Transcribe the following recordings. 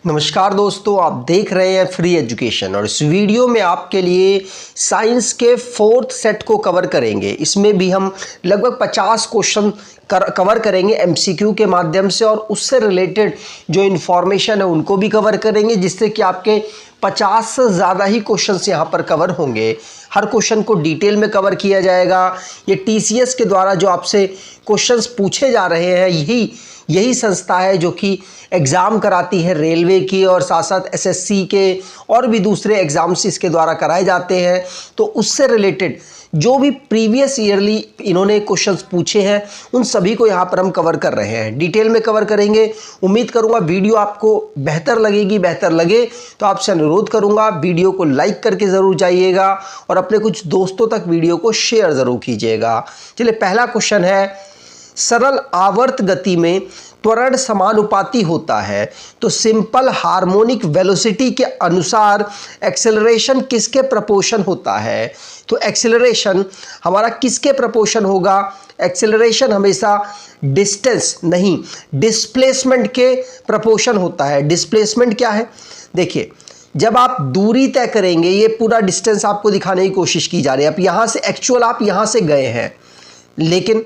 नमस्कार दोस्तों, आप देख रहे हैं फ्री एजुकेशन और इस वीडियो में आपके लिए साइंस के फोर्थ सेट को कवर करेंगे। इसमें भी हम लगभग 50 क्वेश्चन कवर करेंगे एमसीक्यू के माध्यम से और उससे रिलेटेड जो इन्फॉर्मेशन है उनको भी कवर करेंगे, जिससे कि आपके 50 से ज़्यादा ही क्वेश्चंस यहाँ पर कवर होंगे। हर क्वेश्चन को डिटेल में कवर किया जाएगा। ये टीसीएस के द्वारा जो आपसे क्वेश्चंस पूछे जा रहे हैं यही संस्था है जो कि एग्ज़ाम कराती है रेलवे की और साथ साथ एसएससी के और भी दूसरे एग्ज़ाम्स इसके द्वारा कराए जाते हैं। तो उससे रिलेटेड जो भी प्रीवियस ईयरली इन्होंने क्वेश्चंस पूछे हैं उन सभी को यहाँ पर हम कवर कर रहे हैं, डिटेल में कवर करेंगे। उम्मीद करूँगा वीडियो आपको बेहतर लगे तो आपसे अनुरोध करूँगा वीडियो को लाइक करके ज़रूर जाइएगा और अपने कुछ दोस्तों तक वीडियो को शेयर ज़रूर कीजिएगा। चलिए, पहला क्वेश्चन है, सरल आवर्त गति में त्वरण समानुपाती होता है तो सिंपल हार्मोनिक वेलोसिटी के अनुसार एक्सेलरेशन किसके प्रपोर्शन होता है? तो एक्सेलरेशन हमारा किसके प्रपोर्शन होगा? एक्सेलरेशन हमेशा डिस्टेंस नहीं, डिस्प्लेसमेंट के प्रपोर्शन होता है। डिस्प्लेसमेंट क्या है? देखिए, जब आप दूरी तय करेंगे, ये पूरा डिस्टेंस आपको दिखाने की कोशिश की जा रही है। अब यहाँ से एक्चुअल आप यहाँ से गए हैं, लेकिन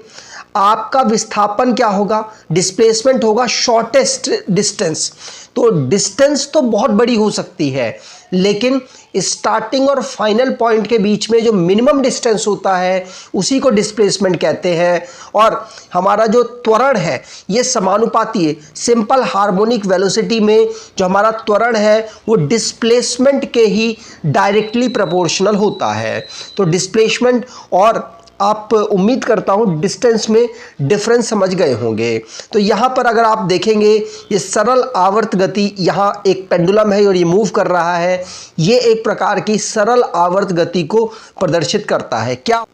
आपका विस्थापन क्या होगा? डिस्प्लेसमेंट होगा शॉर्टेस्ट डिस्टेंस। तो डिस्टेंस तो बहुत बड़ी हो सकती है, लेकिन स्टार्टिंग और फाइनल पॉइंट के बीच में जो मिनिमम डिस्टेंस होता है उसी को डिस्प्लेसमेंट कहते हैं। और हमारा जो त्वरण है ये समानुपाती है। सिंपल हार्मोनिक वेलोसिटी में जो हमारा त्वरण है वो डिस्प्लेसमेंट के ही डायरेक्टली प्रोपोर्शनल होता है। तो डिस्प्लेसमेंट और आप उम्मीद करता हूँ डिस्टेंस में डिफरेंस समझ गए होंगे। तो यहाँ पर अगर आप देखेंगे, ये सरल आवर्त गति, यहाँ एक पेंडुलम है और ये मूव कर रहा है, ये एक प्रकार की सरल आवर्त गति को प्रदर्शित करता है। क्या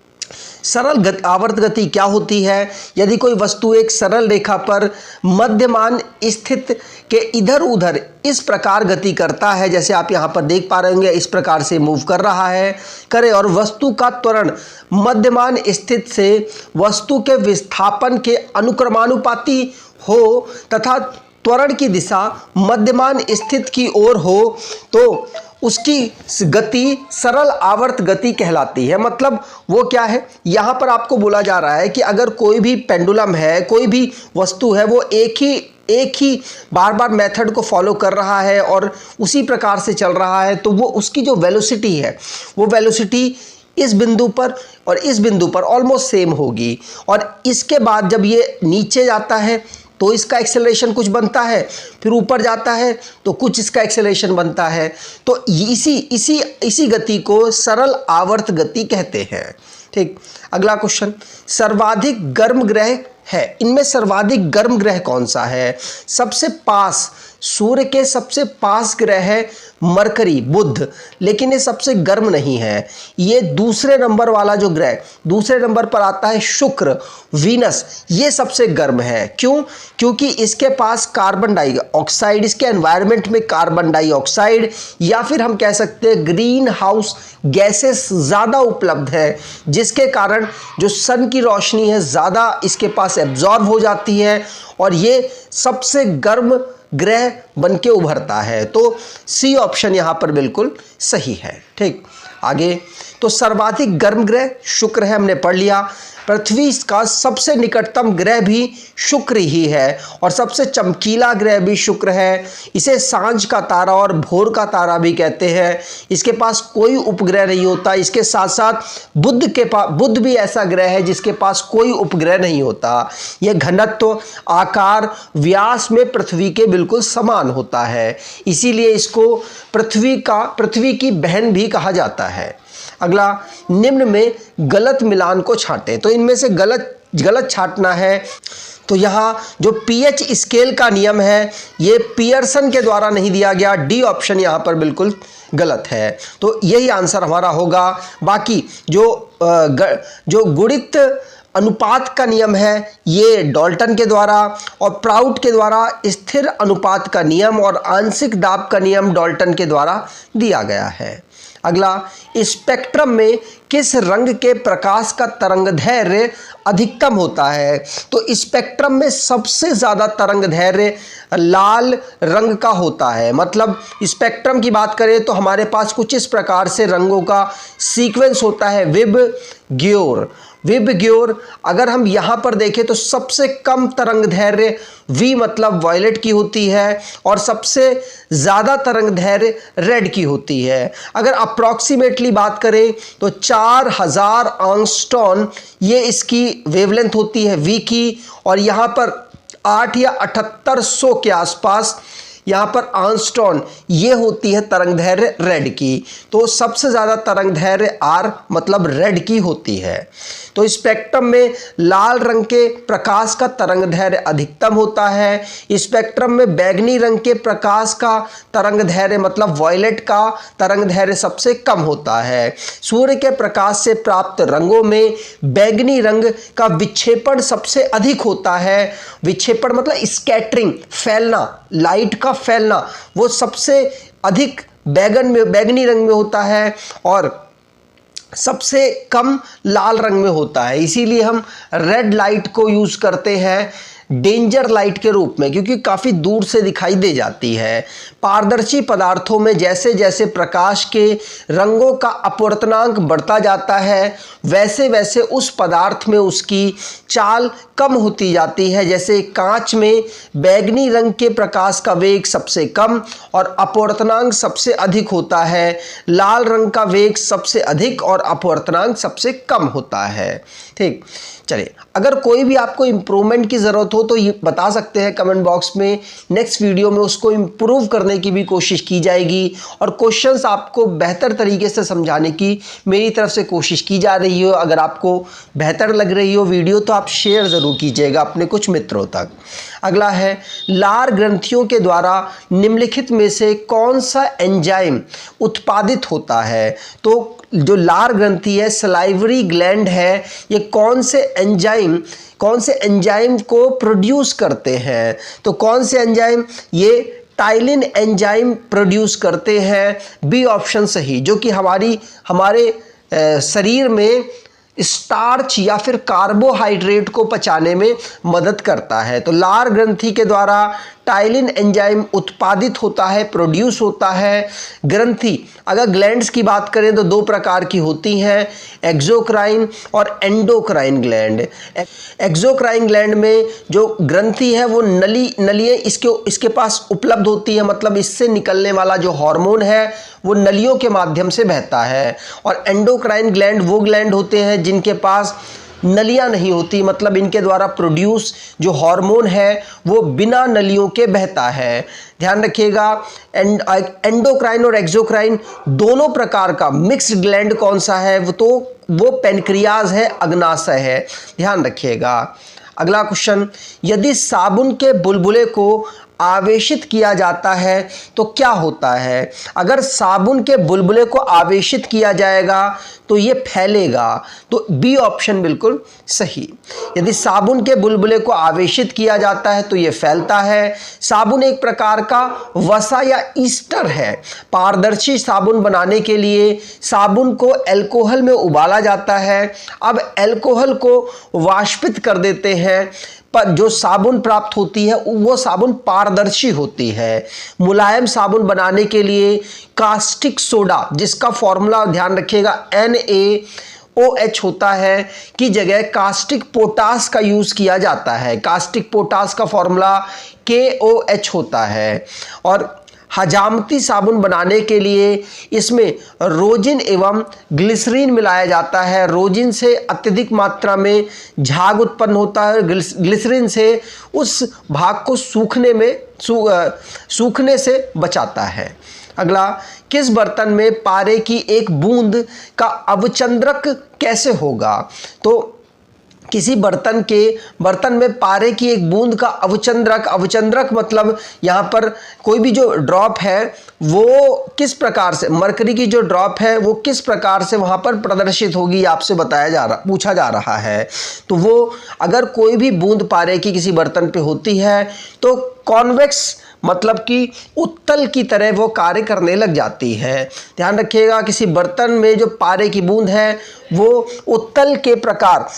सरल आवर्त गति क्या होती है? यदि कोई वस्तु एक सरल रेखा पर मध्यमान स्थित के इधर उधर इस प्रकार गति करता है, जैसे आप यहाँ पर देख पा रहे होंगे, इस प्रकार से मूव कर रहा है करे, और वस्तु का त्वरण मध्यमान स्थित से वस्तु के विस्थापन के अनुक्रमानुपाती हो तथा त्वरण की दिशा मध्यमान स्थित की ओर हो, तो उसकी गति सरल आवर्त गति कहलाती है। मतलब वो क्या है, यहाँ पर आपको बोला जा रहा है कि अगर कोई भी पेंडुलम है, कोई भी वस्तु है, वो एक ही बार बार मेथड को फॉलो कर रहा है और उसी प्रकार से चल रहा है, तो वो उसकी जो वेलोसिटी है वो वेलोसिटी इस बिंदु पर और इस बिंदु पर ऑलमोस्ट सेम होगी। और इसके बाद जब ये नीचे जाता है तो इसका एक्सेलरेशन कुछ बनता है, फिर ऊपर जाता है तो कुछ इसका एक्सेलरेशन बनता है। तो इसी गति को सरल आवर्त गति कहते हैं। ठीक, अगला क्वेश्चन, सर्वाधिक गर्म ग्रह है, इनमें सर्वाधिक गर्म ग्रह कौन सा है? सबसे पास, सूर्य के सबसे पास ग्रह है मरकरी, बुध, लेकिन ये सबसे गर्म नहीं है। ये दूसरे नंबर वाला जो ग्रह दूसरे नंबर पर आता है शुक्र, वीनस, ये सबसे गर्म है। क्यों? क्योंकि इसके पास कार्बन डाइऑक्साइड, इसके एनवायरनमेंट में कार्बन डाइऑक्साइड या फिर हम कह सकते हैं ग्रीन हाउस गैसेस ज़्यादा उपलब्ध है, जिसके कारण जो सन की रोशनी है ज़्यादा इसके पास एब्जॉर्ब हो जाती है और ये सबसे गर्म ग्रह बन के उभरता है। तो सी ऑप्शन यहाँ पर बिल्कुल सही है। ठीक, आगे, तो सर्वाधिक गर्म ग्रह शुक्र है, हमने पढ़ लिया। पृथ्वी का सबसे निकटतम ग्रह भी शुक्र ही है और सबसे चमकीला ग्रह भी शुक्र है। इसे सांझ का तारा और भोर का तारा भी कहते हैं। इसके पास कोई उपग्रह नहीं होता। इसके साथ साथ बुध भी ऐसा ग्रह है जिसके पास कोई उपग्रह नहीं होता। यह घनत्व, आकार, व्यास में पृथ्वी के बिल्कुल समान होता है, इसीलिए इसको पृथ्वी की बहन भी कहा जाता है। अगला, निम्न में गलत मिलान को छांटें। तो इनमें से गलत छांटना है। तो यहाँ जो पीएच स्केल का नियम है ये पियर्सन के द्वारा नहीं दिया गया। डी ऑप्शन यहाँ पर बिल्कुल गलत है। तो यही आंसर हमारा होगा। बाकी जो गुणित अनुपात का नियम है ये डाल्टन के द्वारा और प्राउट के द्वारा स्थिर अनुपात का नियम और आंशिक दाब का नियम डाल्टन के द्वारा दिया गया है। अगला, स्पेक्ट्रम में किस रंग के प्रकाश का तरंगदैर्घ्य अधिकतम होता है? तो स्पेक्ट्रम में सबसे ज़्यादा तरंगदैर्घ्य लाल रंग का होता है। मतलब स्पेक्ट्रम की बात करें तो हमारे पास कुछ इस प्रकार से रंगों का सीक्वेंस होता है। विबग्योर अगर हम यहाँ पर देखें तो सबसे कम तरंगदैर्घ्य V मतलब वॉयलेट की होती है और सबसे ज़्यादा तरंगदैर्घ्य रेड की होती है। अगर अप्रॉक्सीमेटली बात करें तो 4000 एंगस्ट्रॉम ये इसकी वेवलेंथ होती है V की, और यहाँ पर 8 या 7800 के आसपास यहाँ पर एंगस्ट्रॉम ये होती है तरंगदैर्घ्य रेड की। तो सबसे ज़्यादा तरंगदैर्घ्य R मतलब रेड की होती है। तो स्पेक्ट्रम में लाल रंग के प्रकाश का तरंगदैर्घ्य अधिकतम होता है। स्पेक्ट्रम में बैगनी रंग के प्रकाश का तरंगदैर्घ्य मतलब वॉयलेट का तरंगदैर्घ्य सबसे कम होता है। सूर्य के प्रकाश से प्राप्त रंगों में बैगनी रंग का विक्षेपण सबसे अधिक होता है। विक्षेपण मतलब स्कैटरिंग, फैलना, लाइट का फैलना, वो सबसे अधिक बैगनी रंग में होता है और सबसे कम लाल रंग में होता है। इसीलिए हम रेड लाइट को यूज़ करते हैं डेंजर लाइट के रूप में, क्योंकि काफ़ी दूर से दिखाई दे जाती है। पारदर्शी पदार्थों में जैसे जैसे प्रकाश के रंगों का अपवर्तनांक बढ़ता जाता है वैसे वैसे उस पदार्थ में उसकी चाल कम होती जाती है। जैसे कांच में बैगनी रंग के प्रकाश का वेग सबसे कम और अपवर्तनांक सबसे अधिक होता है, लाल रंग का वेग सबसे अधिक और अपवर्तनांक सबसे कम होता है। ठीक, चलिए, अगर कोई भी आपको इम्प्रूवमेंट की ज़रूरत हो तो ये बता सकते हैं कमेंट बॉक्स में। नेक्स्ट वीडियो में उसको इम्प्रूव करने की भी कोशिश की जाएगी और क्वेश्चंस आपको बेहतर तरीके से समझाने की मेरी तरफ से कोशिश की जा रही हो। अगर आपको बेहतर लग रही हो वीडियो तो आप शेयर ज़रूर कीजिएगा अपने कुछ मित्रों तक। अगला है, लार ग्रंथियों के द्वारा निम्नलिखित में से कौन सा एंजाइम उत्पादित होता है? तो जो लार ग्रंथि है, सलाइवरी ग्लैंड है, ये कौन से एंजाइम को प्रोड्यूस करते हैं? तो कौन से एंजाइम? ये टाइलिन एंजाइम प्रोड्यूस करते हैं। बी ऑप्शन सही, जो कि हमारे शरीर में स्टार्च या फिर कार्बोहाइड्रेट को पचाने में मदद करता है। तो लार ग्रंथि के द्वारा टाइलिन एंजाइम उत्पादित होता है, प्रोड्यूस होता है। ग्रंथि, अगर ग्लैंड्स की बात करें तो दो प्रकार की होती हैं, एक्सोक्राइन और एंडोक्राइन ग्लैंड। एक्सोक्राइन ग्लैंड में जो ग्रंथि है वो नलियाँ इसके पास उपलब्ध होती है, मतलब इससे निकलने वाला जो हार्मोन है वो नलियों के माध्यम से बहता है। और एंडोक्राइन ग्लैंड वो ग्लैंड होते हैं जिनके पास नलियाँ नहीं होती, मतलब इनके द्वारा प्रोड्यूस जो हार्मोन है वो बिना नलियों के बहता है। ध्यान रखिएगा, एंडोक्राइन और एक्सोक्राइन दोनों प्रकार का मिक्स्ड ग्लैंड कौन सा है? वो पेनक्रियाज है, अग्नाशय है। ध्यान रखिएगा। अगला क्वेश्चन, यदि साबुन के बुलबुले को आवेशित किया जाता है तो क्या होता है? अगर साबुन के बुलबुले को आवेशित किया जाएगा तो ये फैलेगा। तो बी ऑप्शन बिल्कुल सही। यदि साबुन के बुलबुले को आवेशित किया जाता है तो ये फैलता है। साबुन एक प्रकार का वसा या ईस्टर है। पारदर्शी साबुन बनाने के लिए साबुन को अल्कोहल में उबाला जाता है। अब अल्कोहल को वाष्पित कर देते हैं, पर जो साबुन प्राप्त होती है वो साबुन पारदर्शी होती है। मुलायम साबुन बनाने के लिए कास्टिक सोडा, जिसका फॉर्मूला ध्यान रखिएगा NaOH होता है, की जगह कास्टिक पोटास का यूज़ किया जाता है। कास्टिक पोटास का फॉर्मूला KOH होता है। और हजामती साबुन बनाने के लिए इसमें रोजिन एवं ग्लिसरीन मिलाया जाता है। रोजिन से अत्यधिक मात्रा में झाग उत्पन्न होता है, ग्लिसरीन से उस भाग को सूखने से बचाता है। अगला, किस बर्तन में पारे की एक बूंद का अवचंद्रक कैसे होगा? तो किसी बर्तन में पारे की एक बूंद का अवचंद्रक मतलब यहाँ पर कोई भी जो ड्रॉप है वो किस प्रकार से, मरकरी की जो ड्रॉप है वो किस प्रकार से वहाँ पर प्रदर्शित होगी, आपसे पूछा जा रहा है। तो वो अगर कोई भी बूंद पारे की किसी बर्तन पे होती है तो कॉन्वेक्स मतलब कि उत्तल की तरह वो कार्य करने लग जाती है। ध्यान रखिएगा, किसी बर्तन में जो पारे की बूंद है वो उत्तल के प्रकार,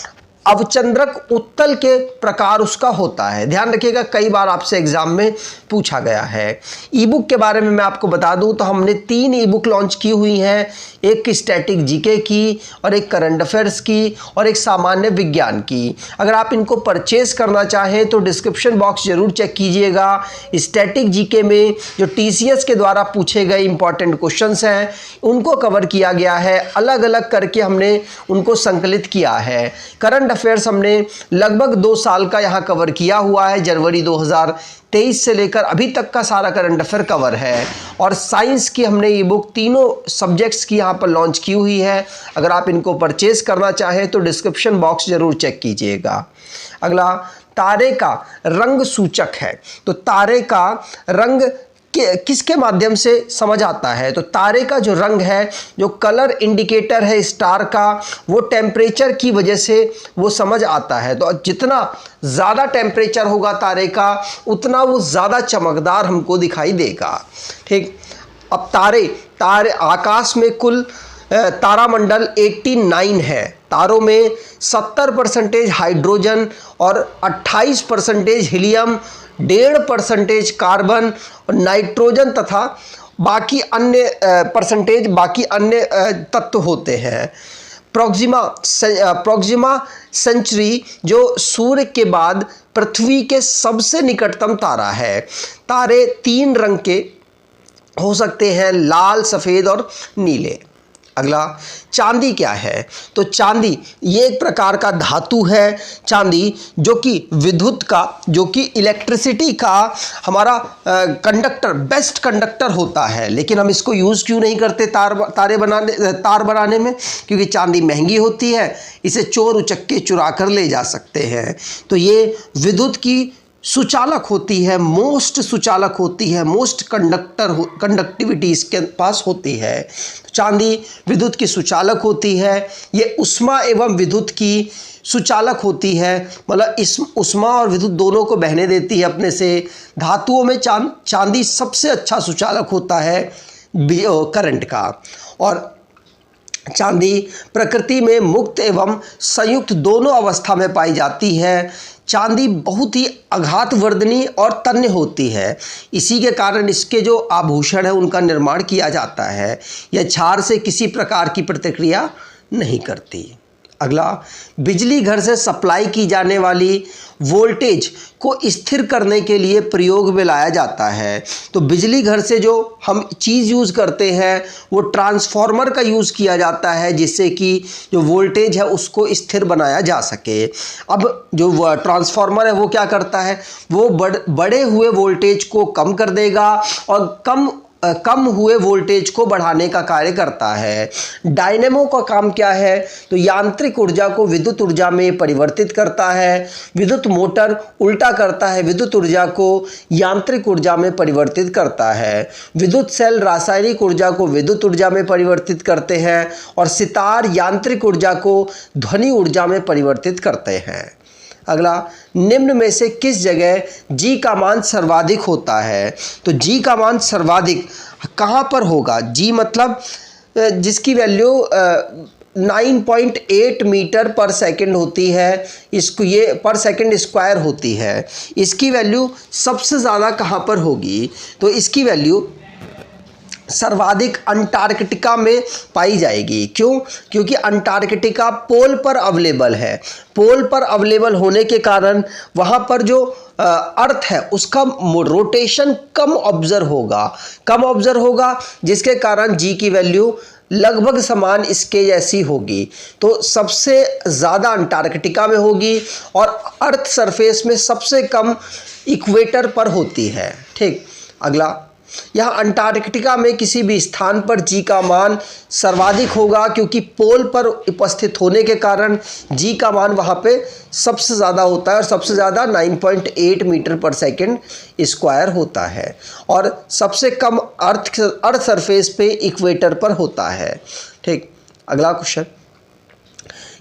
अवचंद्रक उत्तल के प्रकार उसका होता है। ध्यान रखिएगा, कई बार आपसे एग्जाम में पूछा गया है। ई बुक के बारे में मैं आपको बता दूं तो हमने 3 ई बुक लॉन्च की हुई हैं, एक स्टैटिक जीके की और एक करंट अफेयर्स की और एक सामान्य विज्ञान की। अगर आप इनको परचेज करना चाहें तो डिस्क्रिप्शन बॉक्स जरूर चेक कीजिएगा। स्टैटिक जीके में जो टीसीएस के द्वारा पूछे गए इंपॉर्टेंट क्वेश्चंस हैं उनको कवर किया गया है, अलग अलग करके हमने उनको संकलित किया है। करंट अफेयर्स हमने लगभग 2 साल का यहाँ कवर किया हुआ है, जनवरी 2023 से लेकर अभी तक का सारा करंट अफेयर कवर है। और साइंस की हमने ये बुक तीनों सब्जेक्ट्स की यहाँ पर लॉन्च की हुई है। अगर आप इनको परचेज करना चाहें तो डिस्क्रिप्शन बॉक्स जरूर चेक कीजिएगा। अगला, तारे का रंग सूचक है, तो तारे का रंग किसके माध्यम से समझ आता है? तो तारे का जो रंग है, जो कलर इंडिकेटर है स्टार का, वो टेम्परेचर की वजह से वो समझ आता है। तो जितना ज़्यादा टेम्परेचर होगा तारे का उतना वो ज़्यादा चमकदार हमको दिखाई देगा। ठीक, अब तारे आकाश में कुल तारामंडल 89 है। तारों में 70% हाइड्रोजन और 28% हीलियम, 1.5% कार्बन और नाइट्रोजन तथा बाकी अन्य तत्व होते हैं। प्रोक्सिमा सेंचुरी जो सूर्य के बाद पृथ्वी के सबसे निकटतम तारा है। तारे 3 रंग के हो सकते हैं, लाल, सफ़ेद और नीले। अगला, चांदी क्या है? तो चांदी ये एक प्रकार का धातु है। चांदी जो कि विद्युत का, जो कि इलेक्ट्रिसिटी का हमारा कंडक्टर, बेस्ट कंडक्टर होता है। लेकिन हम इसको यूज़ क्यों नहीं करते तार बनाने में? क्योंकि चांदी महंगी होती है, इसे चोर उचक्के चुरा कर ले जा सकते हैं। तो ये विद्युत की सुचालक होती है, मोस्ट सुचालक होती है, मोस्ट कंडक्टिविटी इसके पास होती है। तो चांदी विद्युत की सुचालक होती है। ये उष्मा एवं विद्युत की सुचालक होती है, मतलब इस उष्मा और विद्युत दोनों को बहने देती है अपने से। धातुओं में चांदी सबसे अच्छा सुचालक होता है करंट का। और चांदी प्रकृति में मुक्त एवं संयुक्त दोनों अवस्था में पाई जाती है। चांदी बहुत ही आघातवर्धनी और तन्य होती है, इसी के कारण इसके जो आभूषण है उनका निर्माण किया जाता है। यह क्षार से किसी प्रकार की प्रतिक्रिया नहीं करती। अगला, बिजली घर से सप्लाई की जाने वाली वोल्टेज को स्थिर करने के लिए प्रयोग में लाया जाता है। तो बिजली घर से जो हम चीज़ यूज़ करते हैं वो ट्रांसफार्मर का यूज़ किया जाता है, जिससे कि जो वोल्टेज है उसको स्थिर बनाया जा सके। अब जो ट्रांसफार्मर है वो क्या करता है? वो बड़े हुए वोल्टेज को कम कर देगा और कम हुए वोल्टेज को बढ़ाने का कार्य करता है। डायनेमो का काम क्या है? तो यांत्रिक ऊर्जा को विद्युत ऊर्जा में परिवर्तित करता है। विद्युत मोटर उल्टा करता है, विद्युत ऊर्जा को यांत्रिक ऊर्जा में परिवर्तित करता है। विद्युत सेल रासायनिक ऊर्जा को विद्युत ऊर्जा में परिवर्तित करते हैं और सितार यांत्रिक ऊर्जा को ध्वनि ऊर्जा में परिवर्तित करते हैं। अगला, निम्न में से किस जगह जी का मान सर्वाधिक होता है? तो जी का मान सर्वाधिक कहाँ पर होगा? जी मतलब जिसकी वैल्यू 9.8 मीटर पर सेकंड होती है, इसको ये पर सेकंड स्क्वायर होती है। इसकी वैल्यू सबसे ज़्यादा कहाँ पर होगी? तो इसकी वैल्यू सर्वाधिक अंटार्कटिका में पाई जाएगी। क्यों? क्योंकि अंटार्कटिका पोल पर अवेलेबल है। पोल पर अवेलेबल होने के कारण वहाँ पर जो अर्थ है उसका रोटेशन कम ऑब्जर्व होगा, जिसके कारण जी की वैल्यू लगभग समान इसके जैसी होगी। तो सबसे ज़्यादा अंटार्कटिका में होगी और अर्थ सरफेस में सबसे कम इक्वेटर पर होती है। ठीक, अगला, यहाँ अंटार्कटिका में किसी भी स्थान पर जी का मान सर्वाधिक होगा, क्योंकि पोल पर उपस्थित होने के कारण जी का मान वहाँ पे सबसे ज़्यादा होता है और सबसे ज़्यादा 9.8 मीटर पर सेकंड स्क्वायर होता है। और सबसे कम अर्थ सरफेस पे इक्वेटर पर होता है। ठीक, अगला क्वेश्चन,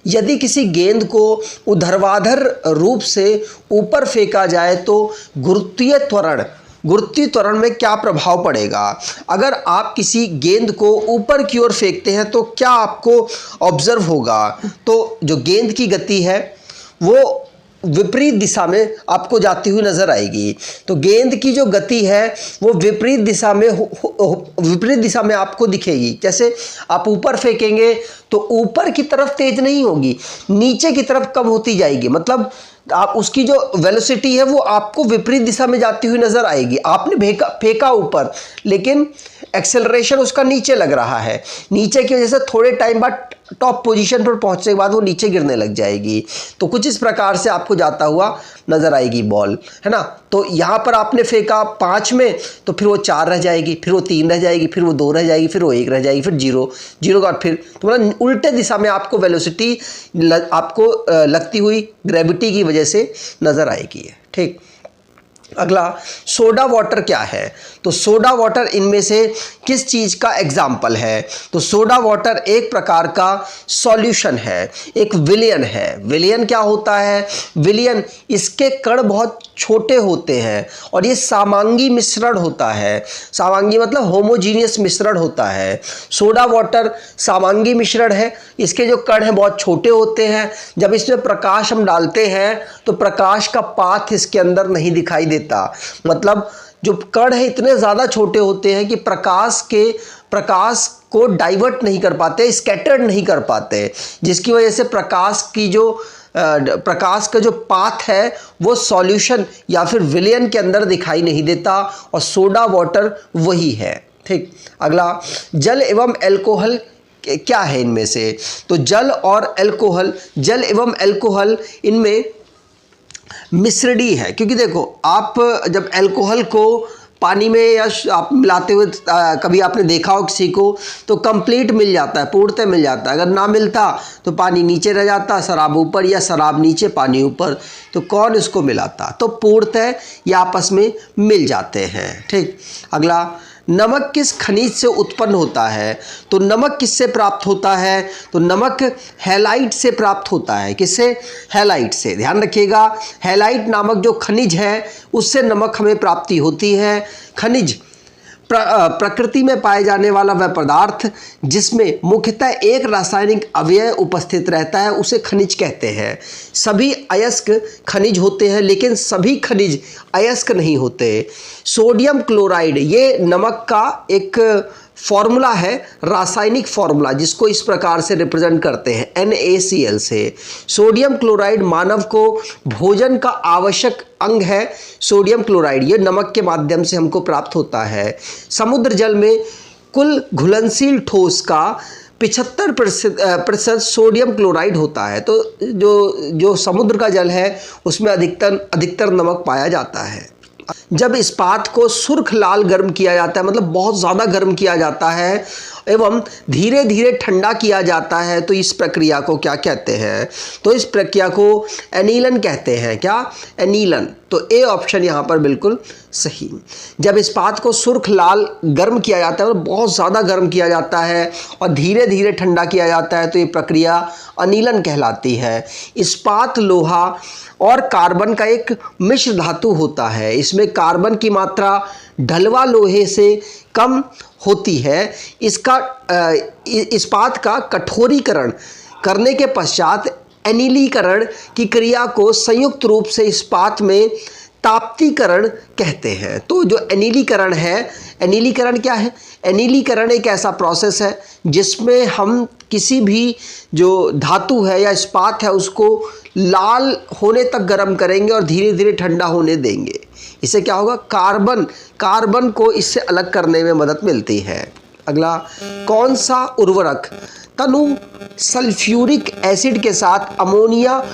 यदि किसी गेंद को ऊर्ध्वाधर रूप से ऊपर फेंका जाए तो गुरुत्वीय त्वरण गुरुत्वीय त्वरण में क्या प्रभाव पड़ेगा। अगर आप किसी गेंद को ऊपर की ओर फेंकते हैं तो क्या आपको ऑब्जर्व होगा, तो जो गेंद की गति है वो विपरीत दिशा में आपको जाती हुई नजर आएगी। तो गेंद की जो गति है वो विपरीत दिशा में आपको दिखेगी। जैसे आप ऊपर फेंकेंगे तो ऊपर की तरफ तेज नहीं होगी, नीचे की तरफ कम होती जाएगी, मतलब आप उसकी जो वेलोसिटी है वो आपको विपरीत दिशा में जाती हुई नजर आएगी। आपने फेंका ऊपर, लेकिन एक्सेलरेशन उसका नीचे लग रहा है, नीचे की वजह से थोड़े टाइम बाद टॉप पोजीशन पर पहुंचने के बाद वो नीचे गिरने लग जाएगी। तो कुछ इस प्रकार से आपको जाता हुआ नजर आएगी बॉल, है ना। तो यहाँ पर आपने फेंका 5 में, तो फिर वो 4 रह जाएगी, फिर वो 3 रह जाएगी, फिर वो 2 रह जाएगी, फिर वो 1 रह जाएगी, फिर 0 के बाद फिर, तो मतलब उल्टे दिशा में आपको वेलोसिटी आपको लगती हुई ग्रेविटी की वजह से नजर आएगी। ठीक, अगला सोडा वाटर क्या है। तो सोडा वाटर इनमें से किस चीज का एग्जाम्पल है। तो सोडा वाटर एक प्रकार का सॉल्यूशन है, एक विलयन है। विलयन क्या होता है, विलयन इसके कण बहुत छोटे होते हैं और ये सामांगी मिश्रण होता है। सामांगी मतलब होमोजीनियस मिश्रण होता है। सोडा वाटर सामांगी मिश्रण है, इसके जो कण हैं बहुत छोटे होते हैं। जब इसमें प्रकाश हम डालते हैं तो प्रकाश का पाथ इसके अंदर नहीं दिखाई देता, मतलब जो कण है इतने ज़्यादा छोटे होते हैं कि प्रकाश को डाइवर्ट नहीं कर पाते, स्कैटर्ड नहीं कर पाते, जिसकी वजह से प्रकाश का जो पाथ है वो सॉल्यूशन या फिर विलयन के अंदर दिखाई नहीं देता, और सोडा वाटर वही है। ठीक, अगला जल एवं अल्कोहल क्या है इनमें से। तो जल एवं अल्कोहल इनमें मिश्रणी है, क्योंकि देखो आप जब अल्कोहल को पानी में या आप मिलाते हुए कभी आपने देखा हो किसी को, तो कंप्लीट मिल जाता है, पूर्णतः मिल जाता है। अगर ना मिलता तो पानी नीचे रह जाता, शराब ऊपर, या शराब नीचे पानी ऊपर, तो कौन इसको मिलाता। तो पूर्णतः ये आपस में मिल जाते हैं। ठीक, अगला नमक किस खनिज से उत्पन्न होता है। तो नमक किससे प्राप्त होता है। तो नमक हैलाइट से प्राप्त होता है। किससे, हैलाइट से। ध्यान रखिएगा, हैलाइट नामक जो खनिज है उससे नमक हमें प्राप्ति होती है। खनिज प्रकृति में पाए जाने वाला वह पदार्थ जिसमें मुख्यतः एक रासायनिक अवयव उपस्थित रहता है उसे खनिज कहते हैं। सभी अयस्क खनिज होते हैं, लेकिन सभी खनिज अयस्क नहीं होते। सोडियम क्लोराइड ये नमक का एक फॉर्मूला है, रासायनिक फॉर्मूला, जिसको इस प्रकार से रिप्रेजेंट करते हैं NaCl से। सोडियम क्लोराइड मानव को भोजन का आवश्यक अंग है। सोडियम क्लोराइड ये नमक के माध्यम से हमको प्राप्त होता है। समुद्र जल में कुल घुलनशील ठोस का 75% सोडियम क्लोराइड होता है। तो जो समुद्र का जल है उसमें अधिकतर नमक पाया जाता है। जब इस्पात को सुर्ख लाल गर्म किया जाता है, मतलब बहुत ज़्यादा गर्म किया जाता है एवं धीरे धीरे ठंडा किया जाता है, तो इस प्रक्रिया को क्या कहते हैं। तो इस प्रक्रिया को एनीलन कहते हैं। क्या, एनीलन। तो ए ऑप्शन यहाँ पर बिल्कुल सही। जब इस्पात को सुर्ख लाल गर्म किया जाता है, मतलब बहुत ज़्यादा गर्म किया जाता है और धीरे धीरे ठंडा किया जाता है, तो ये प्रक्रिया अनिलन कहलाती है। इस्पात लोहा और कार्बन का एक मिश्र धातु होता है। इसमें कार्बन की मात्रा ढलवा लोहे से कम होती है। इसका इस्पात का कठोरीकरण करने के पश्चात एनीलीकरण की क्रिया को संयुक्त रूप से इस्पात में ताप्तीकरण कहते हैं। तो जो एनीलीकरण है, एनीलीकरण क्या है, एनीलीकरण एक ऐसा प्रोसेस है जिसमें हम किसी भी जो धातु है या इस्पात है उसको लाल होने तक गर्म करेंगे और धीरे धीरे ठंडा होने देंगे। इससे क्या होगा, कार्बन को इससे अलग करने में मदद मिलती है। अगला, कौन सा उर्वरक तनु सल्फ्यूरिक एसिड के साथ अमोनिया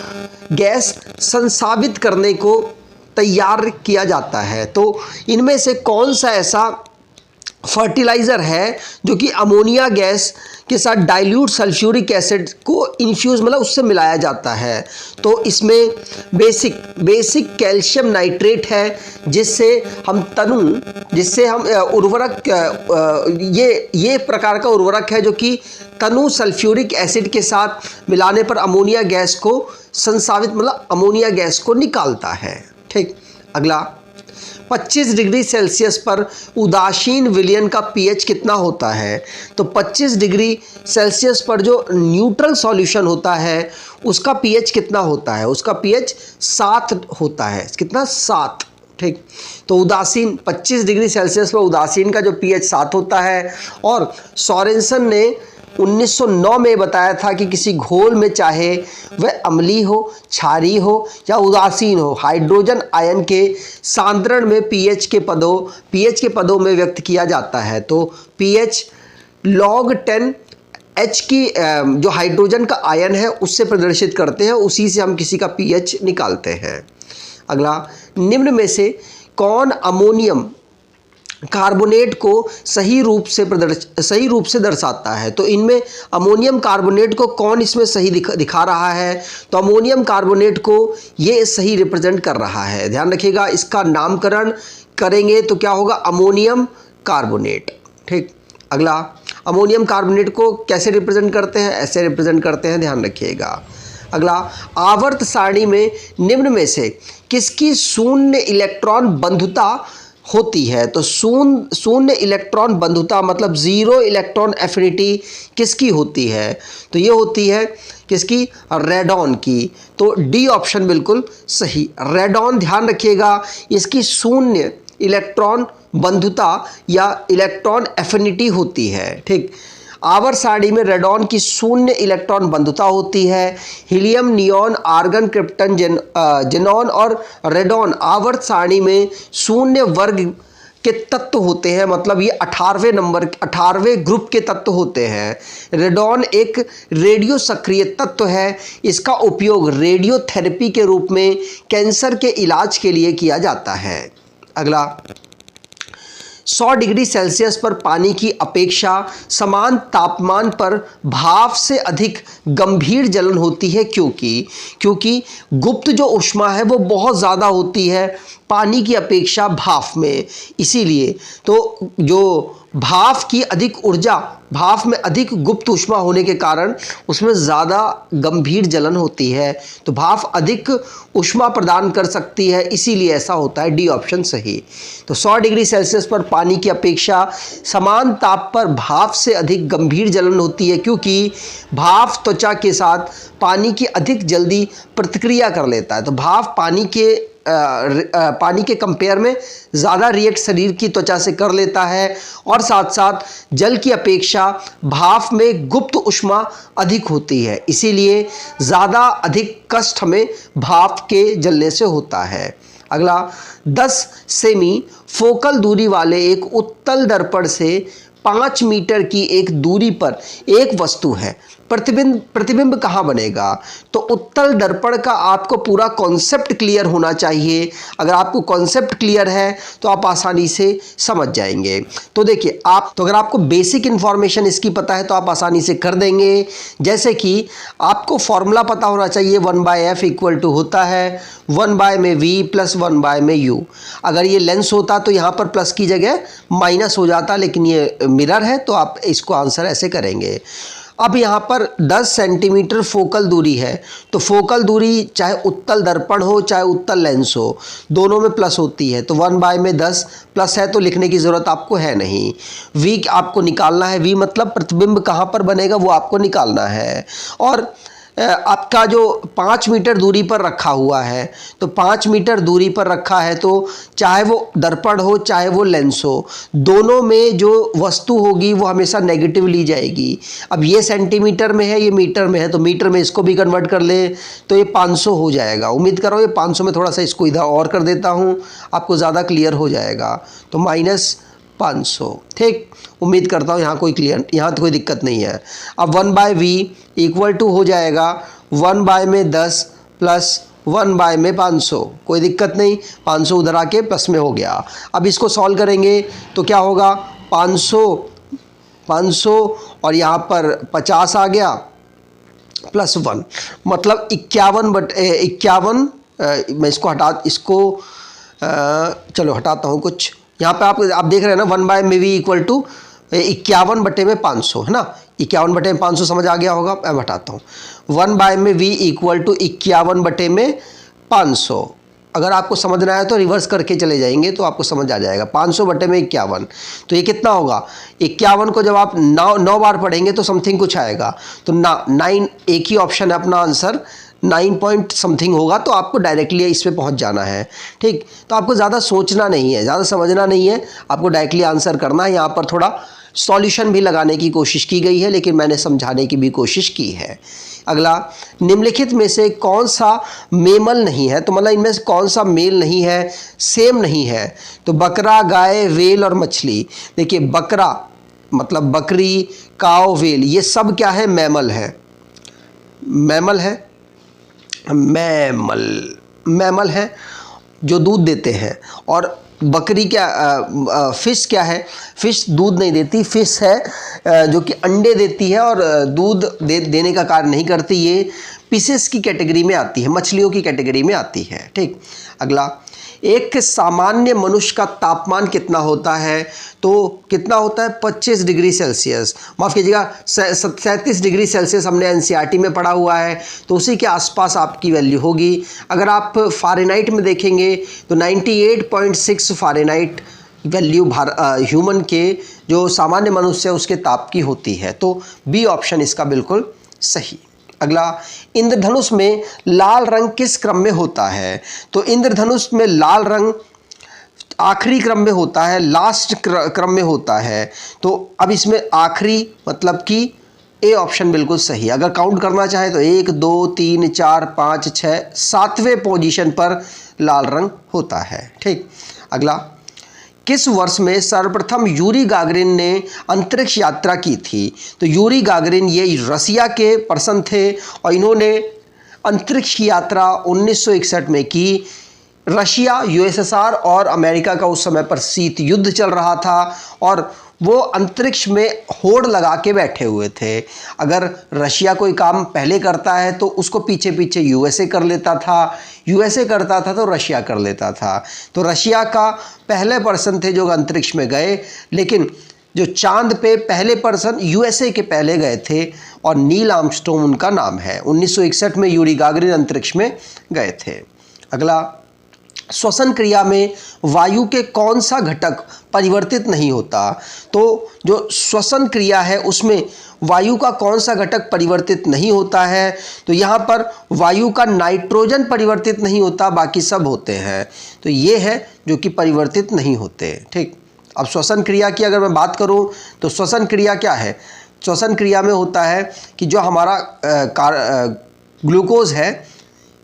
गैस संसाधित करने को तैयार किया जाता है। तो इनमें से कौन सा ऐसा फर्टिलाइज़र है जो कि अमोनिया गैस के साथ डाइल्यूट सल्फ्यूरिक एसिड को इन्फ्यूज़ मतलब उससे मिलाया जाता है। तो इसमें बेसिक कैल्शियम नाइट्रेट है, जिससे हम उर्वरक ये प्रकार का उर्वरक है जो कि तनु सल्फ्यूरिक एसिड के साथ मिलाने पर अमोनिया गैस को संसाधित मतलब अमोनिया गैस को निकालता है। ठीक, अगला, 25 डिग्री सेल्सियस पर उदासीन विलयन का पीएच कितना होता है? तो 25 डिग्री सेल्सियस पर जो न्यूट्रल सॉल्यूशन होता है उसका पीएच कितना होता है? उसका पीएच 7 होता है। कितना? 7। ठीक, तो उदासीन 25 डिग्री सेल्सियस पर उदासीन का जो पीएच 7 होता है। और सोरेनसन ने 1909 में बताया था कि किसी घोल में चाहे वह अम्लीय हो, क्षारीय हो या उदासीन हो, हाइड्रोजन आयन के सांद्रण में पीएच के पदों में व्यक्त किया जाता है। तो पीएच log 10 H की जो हाइड्रोजन का आयन है उससे प्रदर्शित करते हैं, उसी से हम किसी का पीएच निकालते हैं। अगला, निम्न में से कौन अमोनियम कार्बोनेट को सही रूप से दर्शाता है? तो इनमें अमोनियम कार्बोनेट को कौन इसमें सही दिखा रहा है? तो अमोनियम कार्बोनेट को ये सही रिप्रेजेंट कर रहा है। ध्यान रखिएगा, इसका नामकरण करेंगे तो क्या होगा? Ammonium carbonate. ठीक, अगला, अमोनियम कार्बोनेट को कैसे रिप्रेजेंट करते हैं? ऐसे रिप्रेजेंट करते हैं, ध्यान रखिएगा। अगला, आवर्त सारणी में निम्न में से किसकी शून्य इलेक्ट्रॉन बंधुता होती है? तो शून्य इलेक्ट्रॉन बंधुता मतलब 0 इलेक्ट्रॉन एफिनिटी किसकी होती है? तो ये होती है किसकी? रेडॉन की। तो डी ऑप्शन बिल्कुल सही, रेडॉन। ध्यान रखिएगा, इसकी शून्य इलेक्ट्रॉन बंधुता या इलेक्ट्रॉन एफिनिटी होती है। ठीक, आवर्त सारणी में रेडॉन की शून्य इलेक्ट्रॉन बंधुता होती है। Helium, neon, argon, krypton, xenon और रेडॉन आवर्त सारणी में शून्य वर्ग के तत्व होते हैं, मतलब ये 18वें ग्रुप के तत्व होते हैं। रेडॉन एक रेडियो सक्रिय तत्व है। इसका उपयोग रेडियोथेरेपी के रूप में कैंसर के इलाज के लिए किया जाता है। अगला, 100 डिग्री सेल्सियस पर पानी की अपेक्षा समान तापमान पर भाप से अधिक गंभीर जलन होती है। क्योंकि गुप्त जो ऊष्मा है वो बहुत ज़्यादा होती है पानी की अपेक्षा भाप में। इसीलिए तो जो भाप की अधिक ऊर्जा, भाप में अधिक गुप्त ऊष्मा होने के कारण उसमें ज़्यादा गंभीर जलन होती है। तो भाप अधिक ऊष्मा प्रदान कर सकती है, इसीलिए ऐसा होता है। डी ऑप्शन सही। तो 100 डिग्री सेल्सियस पर पानी की अपेक्षा समान ताप पर भाप से अधिक गंभीर जलन होती है, क्योंकि भाप त्वचा के साथ पानी की अधिक जल्दी प्रतिक्रिया कर लेता है। तो भाप पानी के कंपेयर में ज़्यादा रिएक्ट शरीर की त्वचा से कर लेता है, और साथ साथ जल की अपेक्षा भाप में गुप्त ऊष्मा अधिक होती है, इसीलिए ज़्यादा अधिक कष्ट हमें भाप के जलने से होता है। अगला, 10 सेमी फोकल दूरी वाले एक उत्तल दर्पण से 5 मीटर की एक दूरी पर एक वस्तु है, प्रतिबिंब कहाँ बनेगा? तो उत्तल दर्पण का आपको पूरा कॉन्सेप्ट क्लियर होना चाहिए। अगर आपको कॉन्सेप्ट क्लियर है तो आप आसानी से समझ जाएंगे। तो देखिए, अगर आपको बेसिक इन्फॉर्मेशन इसकी पता है तो आप आसानी से कर देंगे। जैसे कि आपको फॉर्मूला पता होना चाहिए, 1/f इक्वल टू होता है 1 में v प्लस 1 में u। अगर ये लेंस होता तो यहाँ पर प्लस की जगह माइनस हो जाता, लेकिन ये मिरर है तो आप इसको आंसर ऐसे करेंगे। अब यहाँ पर 10 सेंटीमीटर फोकल दूरी है, तो फोकल दूरी चाहे उत्तल दर्पण हो चाहे उत्तल लेंस हो, दोनों में प्लस होती है। तो 1 में 10 प्लस है तो लिखने की ज़रूरत आपको है नहीं। v आपको निकालना है, v मतलब प्रतिबिंब कहाँ पर बनेगा वो आपको निकालना है। और आपका जो 5 मीटर दूरी पर रखा हुआ है, तो 5 मीटर दूरी पर रखा है तो चाहे वो दर्पण हो चाहे वो लेंस हो, दोनों में जो वस्तु होगी वो हमेशा नेगेटिव ली जाएगी। अब ये सेंटीमीटर में है, ये मीटर में है, तो मीटर में इसको भी कन्वर्ट कर ले तो ये 500 हो जाएगा। उम्मीद कर रहा हूँ ये 500 में थोड़ा सा इसको इधर और कर देता हूँ, आपको ज़्यादा क्लियर हो जाएगा। तो -500। ठीक, उम्मीद करता हूँ यहाँ तो कोई दिक्कत नहीं है। अब 1/v इक्वल टू हो जाएगा 1 में 10 प्लस 1 में 500। कोई दिक्कत नहीं, 500 उधर आके प्लस में हो गया। अब इसको सॉल्व करेंगे तो क्या होगा? 500 और यहाँ पर 50 आ गया प्लस 1, मतलब 51। मैं इसको चलो हटाता हूँ कुछ। यहाँ पे आप देख रहे हैं ना, 1 में v इक्वल टू 51/500 है ना। 51/500 समझ आ गया होगा। मैं हटाता हूँ, 1 में v इक्वल टू 51/500। अगर आपको समझना है तो रिवर्स करके चले जाएंगे तो आपको समझ आ जाएगा। 500 बटे में 51, तो ये कितना होगा? 51 को जब आप 9 बार पढ़ेंगे तो समथिंग कुछ आएगा, तो 9, एक ही ऑप्शन है अपना आंसर, 9 पॉइंट समथिंग होगा, तो आपको डायरेक्टली इस पे पहुंच जाना है। ठीक, तो आपको ज़्यादा सोचना नहीं है, ज़्यादा समझना नहीं है, आपको डायरेक्टली आंसर करना है। यहाँ पर थोड़ा सॉल्यूशन भी लगाने की कोशिश की गई है, लेकिन मैंने समझाने की भी कोशिश की है। अगला, निम्नलिखित में से कौन सा मेमल नहीं है? तो मतलब इनमें से कौन सा मेल नहीं है, सेम नहीं है? तो बकरा, गाय, वेल और मछली। देखिए, बकरा मतलब बकरी, काव, वेल, ये सब क्या है? मैमल है। मैमल है, मैमल है जो दूध देते हैं। और बकरी क्या, फिश क्या है? फिश दूध नहीं देती, फिश है जो कि अंडे देती है और दूध देने का कार्य नहीं करती। ये पीसेस की कैटेगरी में आती है, मछलियों की कैटेगरी में आती है। ठीक, अगला, एक सामान्य मनुष्य का तापमान कितना होता है? तो कितना होता है? 25 डिग्री सेल्सियस, माफ़ कीजिएगा 37 डिग्री सेल्सियस हमने एनसीईआरटी में पढ़ा हुआ है, तो उसी के आसपास आपकी वैल्यू होगी। अगर आप फ़ारेनहाइट में देखेंगे तो 98.6 फ़ारेनहाइट वैल्यू ह्यूमन के, जो सामान्य मनुष्य है उसके ताप की होती है। तो बी ऑप्शन इसका बिल्कुल सही। अगला, इंद्रधनुष में लाल रंग किस क्रम में होता है? तो इंद्रधनुष में लाल रंग आखिरी क्रम में होता है, लास्ट क्रम में होता है। तो अब इसमें आखिरी मतलब कि ए ऑप्शन बिल्कुल सही। अगर काउंट करना चाहे तो 1, 2, 3, 4, 5, 6, 7वें पोजीशन पर लाल रंग होता है। ठीक, अगला, किस वर्ष में सर्वप्रथम यूरी गागरिन ने अंतरिक्ष यात्रा की थी? तो यूरी गागरिन ये रसिया के पर्सन थे और इन्होंने अंतरिक्ष की यात्रा 1961 में की। रशिया, यूएसएसआर और अमेरिका का उस समय पर शीत युद्ध चल रहा था और वो अंतरिक्ष में होड़ लगा के बैठे हुए थे। अगर रशिया कोई काम पहले करता है तो उसको पीछे पीछे यूएसए कर लेता था, यूएसए करता था तो रशिया कर लेता था। तो रशिया का पहले पर्सन थे जो अंतरिक्ष में गए, लेकिन जो चांद पे पहले पर्सन यूएसए के पहले गए थे और नील आर्मस्ट्रॉन्ग उनका नाम है। 1961 में यूरी गागरिन अंतरिक्ष में गए थे। अगला, श्वसन क्रिया में वायु के कौन सा घटक परिवर्तित नहीं होता? तो जो श्वसन क्रिया है उसमें वायु का कौन सा घटक परिवर्तित नहीं होता है? तो यहाँ पर वायु का नाइट्रोजन परिवर्तित नहीं होता, बाकी सब होते हैं। तो ये है जो कि परिवर्तित नहीं होते। ठीक, अब श्वसन क्रिया की अगर मैं बात करूँ तो श्वसन क्रिया क्या है? श्वसन क्रिया में होता है कि जो हमारा ग्लूकोज है,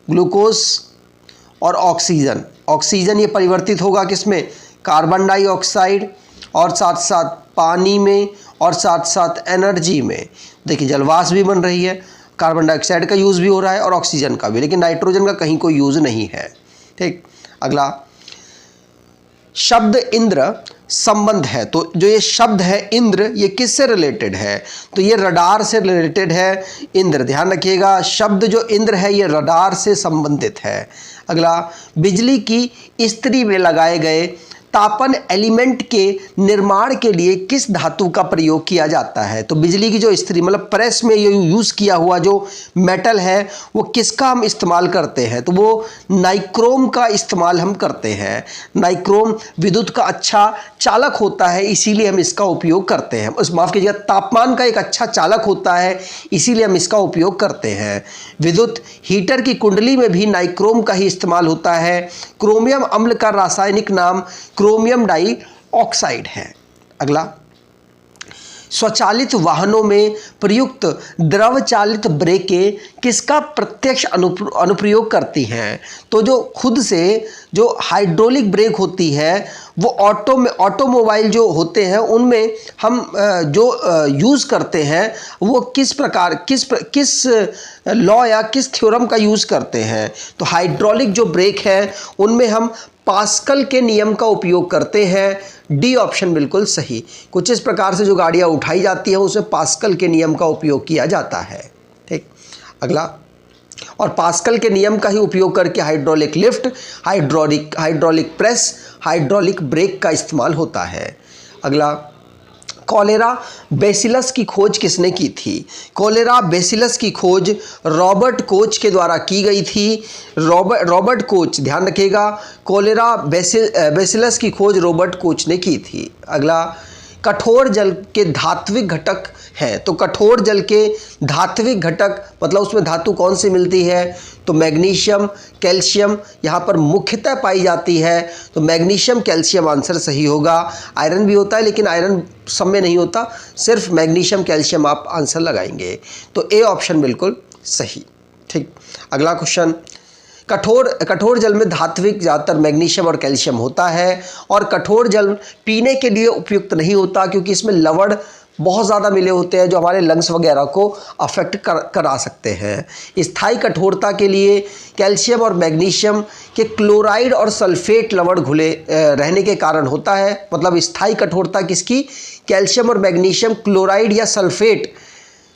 ग्लूकोज और ऑक्सीजन ये परिवर्तित होगा किसमें? कार्बन डाइऑक्साइड और साथ साथ पानी में और साथ साथ एनर्जी में। देखिए, जलवाष्प भी बन रही है, कार्बन डाइऑक्साइड का यूज़ भी हो रहा है और ऑक्सीजन का भी, लेकिन नाइट्रोजन का कहीं कोई यूज़ नहीं है। ठीक, अगला, शब्द इंद्र संबंध है। तो जो ये शब्द है इंद्र, ये किससे रिलेटेड है? तो ये रडार से रिलेटेड है। इंद्र, ध्यान रखिएगा, शब्द जो इंद्र है ये रडार से संबंधित है। अगला, बिजली की इस्त्री में लगाए गए तापन एलिमेंट के निर्माण के लिए किस धातु का प्रयोग किया जाता है? तो बिजली की जो इस्त्री मतलब प्रेस में ये यूज़ किया हुआ जो मेटल है वो किसका हम इस्तेमाल करते हैं? तो वो नाइक्रोम का इस्तेमाल हम करते हैं। नाइक्रोम विद्युत का अच्छा चालक होता है, इसीलिए हम इसका उपयोग करते हैं। माफ़ कीजिएगा, तापमान का एक अच्छा चालक होता है, इसीलिए हम इसका उपयोग करते हैं। विद्युत हीटर की कुंडली में भी नाइक्रोम का ही इस्तेमाल होता है। क्रोमियम अम्ल का रासायनिक नाम क्रोमियम डाइऑक्साइड है। अगला, स्वचालित वाहनों में प्रयुक्त द्रव चालित ब्रेकें किसका प्रत्यक्ष अनुप्रयोग करती हैं? तो जो खुद से जो हाइड्रोलिक ब्रेक होती है वो ऑटोमोबाइल जो होते हैं उनमें हम जो यूज़ करते हैं वो किस प्रकार किस लॉ या किस थ्योरम का यूज़ करते हैं? तो हाइड्रोलिक जो ब्रेक है उनमें हम पास्कल के नियम का उपयोग करते हैं। डी ऑप्शन बिल्कुल सही। कुछ इस प्रकार से जो गाड़ियाँ उठाई जाती हैं उसमें पास्कल के नियम का उपयोग किया जाता है। ठीक, अगला, और पास्कल के नियम का ही उपयोग करके hydraulic lift, hydraulic press, hydraulic brake का इस्तेमाल होता है। अगला, कॉलेरा बेसिलस की खोज किसने की थी? कॉलेरा बेसिलस की खोज रॉबर्ट कोच के द्वारा की गई थी। रॉबर्ट कोच, ध्यान रखिएगा, कॉलेरा बेसिलस की खोज रॉबर्ट कोच ने की थी। अगला, कठोर जल के धात्विक घटक हैं, तो कठोर जल के धात्विक घटक मतलब उसमें धातु कौन सी मिलती है? तो मैग्नीशियम, कैल्शियम यहाँ पर मुख्यतः पाई जाती है, तो मैग्नीशियम कैल्शियम आंसर सही होगा। आयरन भी होता है लेकिन आयरन सब में नहीं होता, सिर्फ मैग्नीशियम कैल्शियम आप आंसर लगाएंगे, तो ए ऑप्शन बिल्कुल सही। ठीक, अगला क्वेश्चन, कठोर जल में धात्विक ज़्यादातर मैग्नीशियम और कैल्शियम होता है, और कठोर जल पीने के लिए उपयुक्त नहीं होता क्योंकि इसमें लवण बहुत ज़्यादा मिले होते हैं जो हमारे लंग्स वगैरह को अफेक्ट करा सकते हैं। स्थायी कठोरता के लिए कैल्शियम और मैग्नीशियम के क्लोराइड और सल्फेट लवण घुले रहने के कारण होता है। मतलब स्थायी कठोरता किसकी? कैल्शियम और मैग्नीशियम क्लोराइड या सल्फेट,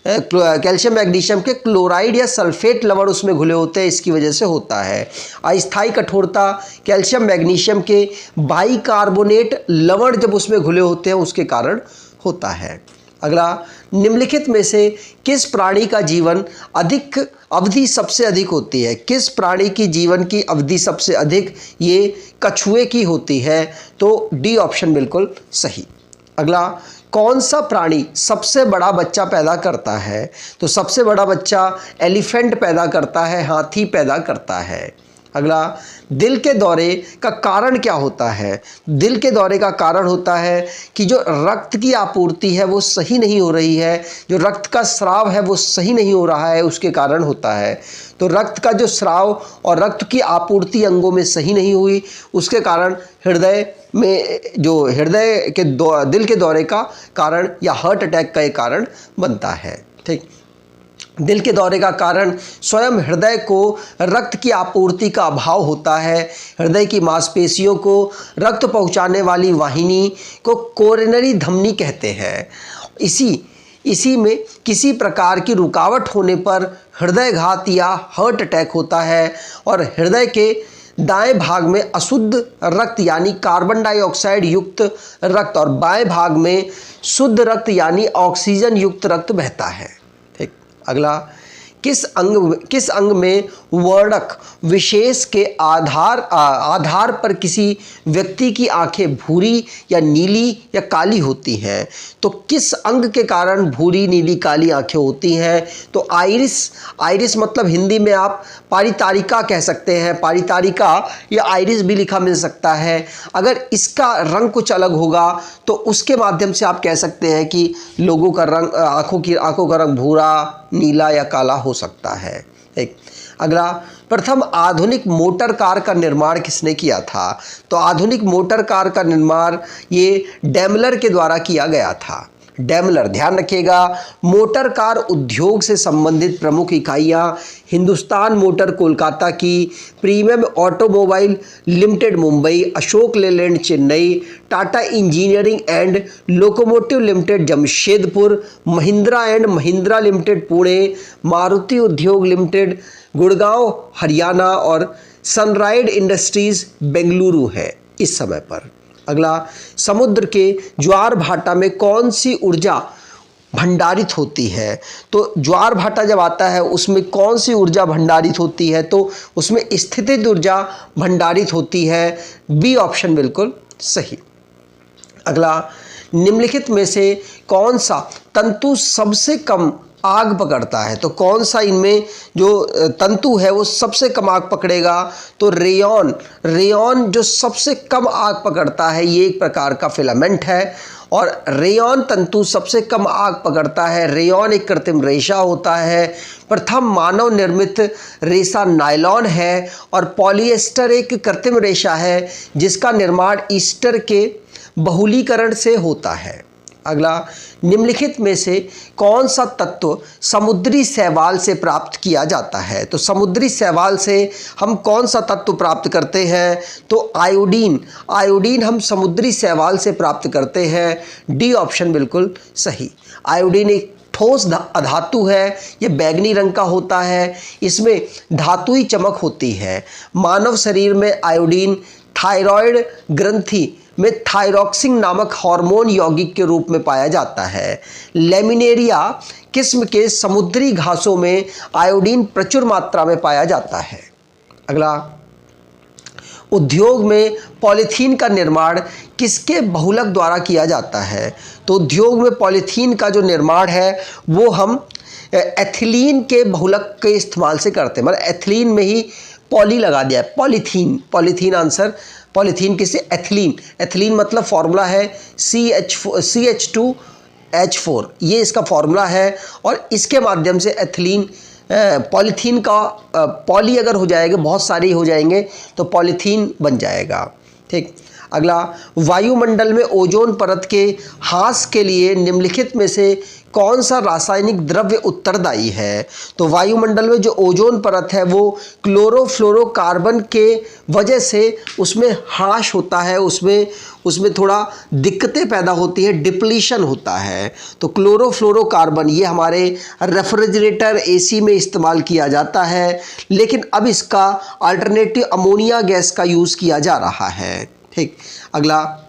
कैल्शियम मैग्नीशियम के क्लोराइड या सल्फेट लवण उसमें घुले होते हैं, इसकी वजह से होता है। अस्थायी कठोरता कैल्शियम मैग्नीशियम के बाइकार्बोनेट लवण जब उसमें घुले होते हैं उसके कारण होता है। अगला, निम्नलिखित में से किस प्राणी का जीवन अधिक अवधि सबसे अधिक होती है? किस प्राणी की जीवन की अवधि सबसे अधिक? ये कछुए की होती है, तो डी ऑप्शन बिल्कुल सही। अगला, कौन सा प्राणी सबसे बड़ा बच्चा पैदा करता है? तो सबसे बड़ा बच्चा एलिफेंट पैदा करता है, हाथी पैदा करता है। अगला, दिल के दौरे का कारण क्या होता है? दिल के दौरे का कारण होता है कि जो रक्त की आपूर्ति है वो सही नहीं हो रही है, जो रक्त का स्राव है वो सही नहीं हो रहा है, उसके कारण होता है। तो रक्त का जो स्राव और रक्त की आपूर्ति अंगों में सही नहीं हुई, उसके कारण हृदय में जो दिल के दौरे का कारण या हार्ट अटैक का एक कारण बनता है। ठीक, दिल के दौरे का कारण स्वयं हृदय को रक्त की आपूर्ति का अभाव होता है। हृदय की मांसपेशियों को रक्त पहुंचाने वाली वाहिनी को कोरोनरी धमनी कहते हैं। इसी में किसी प्रकार की रुकावट होने पर हृदयघात या हार्ट अटैक होता है, और हृदय के दाएं भाग में अशुद्ध रक्त यानी कार्बन डाइऑक्साइड युक्त रक्त और बाएं भाग में शुद्ध रक्त यानी ऑक्सीजन युक्त रक्त बहता है। ठीक, अगला, किस अंग में वर्णक विशेष के आधार पर किसी व्यक्ति की आंखें भूरी या नीली या काली होती हैं? तो किस अंग के कारण भूरी, नीली, काली आंखें होती हैं? तो आइरिस मतलब हिंदी में आप पारितारिका कह सकते हैं, पारितारिका या आइरिस भी लिखा मिल सकता है। अगर इसका रंग कुछ अलग होगा तो उसके माध्यम से आप कह सकते हैं कि लोगों का रंग, आंखों का रंग भूरा, नीला या काला हो सकता है। एक अगला, प्रथम आधुनिक मोटर कार का निर्माण किसने किया था? तो आधुनिक मोटर कार का निर्माण ये डैमलर के द्वारा किया गया था। डैमलर, ध्यान रखिएगा, मोटर कार उद्योग से संबंधित प्रमुख इकाइयां हिंदुस्तान मोटर कोलकाता की, premium automobile limited Mumbai, Ashok Leyland Chennai, Tata engineering and locomotive limited Jamshedpur, Mahindra and Mahindra limited Pune, Maruti उद्योग लिमिटेड गुड़गांव हरियाणा और सनराइड इंडस्ट्रीज बेंगलुरु है इस समय पर। अगला, समुद्र के ज्वार भाटा में कौन सी ऊर्जा भंडारित होती है? तो ज्वार भाटा जब आता है उसमें कौन सी ऊर्जा भंडारित होती है? तो उसमें स्थितिज ऊर्जा भंडारित होती है। बी ऑप्शन बिल्कुल सही। अगला, निम्नलिखित में से कौन सा तंतु सबसे कम आग पकड़ता है? तो कौन सा इनमें जो तंतु है वो सबसे कम आग पकड़ेगा? तो रेयॉन जो सबसे कम आग पकड़ता है, ये एक प्रकार का फिलामेंट है और रेयॉन तंतु सबसे कम आग पकड़ता है। रेयॉन एक कृत्रिम रेशा होता है। प्रथम मानव निर्मित रेशा नायलॉन है और पॉलिएस्टर एक कृत्रिम रेशा है जिसका निर्माण ईस्टर के बहुलीकरण से होता है। अगला, निम्नलिखित में से कौन सा तत्व समुद्री शैवाल से प्राप्त किया जाता है? तो समुद्री शैवाल से हम कौन सा तत्व प्राप्त करते हैं? तो आयोडीन हम समुद्री शैवाल से प्राप्त करते हैं। डी ऑप्शन बिल्कुल सही। आयोडीन एक ठोस अधातु है, ये बैंगनी रंग का होता है, इसमें धातुई चमक होती है। मानव शरीर में आयोडीन थायराइड ग्रंथि में थायरॉक्सिन नामक हार्मोन यौगिक के रूप में पाया जाता है। लेमिनेरिया किस्म के समुद्री घासों में आयोडीन प्रचुर मात्रा में पाया जाता है। अगला, उद्योग में पॉलीथीन का निर्माण किसके बहुलक द्वारा किया जाता है? तो उद्योग में पॉलीथीन का जो निर्माण है वो हम एथिलीन के बहुलक के इस्तेमाल से करते हैं। मतलब एथिलीन में ही पॉली लगा दिया है, पॉलीथीन, पॉलीथीन आंसर। पॉलीथीन किससे? एथिलीन। एथिलीन मतलब फॉर्मूला है CH2H4, ये इसका फॉर्मूला है और इसके माध्यम से एथिलीन, पॉलीथीन का पॉली अगर हो जाएगा, बहुत सारे हो जाएंगे तो पॉलीथीन बन जाएगा। ठीक। अगला, वायुमंडल में ओजोन परत के ह्रास के लिए निम्नलिखित में से कौन सा रासायनिक द्रव्य उत्तरदायी है? तो वायुमंडल में जो ओजोन परत है वो क्लोरोफ्लोरोकार्बन के वजह से उसमें ह्रास होता है, उसमें थोड़ा दिक्कतें पैदा होती है, डिप्लीशन होता है। तो क्लोरोफ्लोरोकार्बन ये हमारे रेफ्रिजरेटर, एसी में इस्तेमाल किया जाता है, लेकिन अब इसका अल्टरनेटिव अमोनिया गैस का यूज़ किया जा रहा है। ठीक। अगला,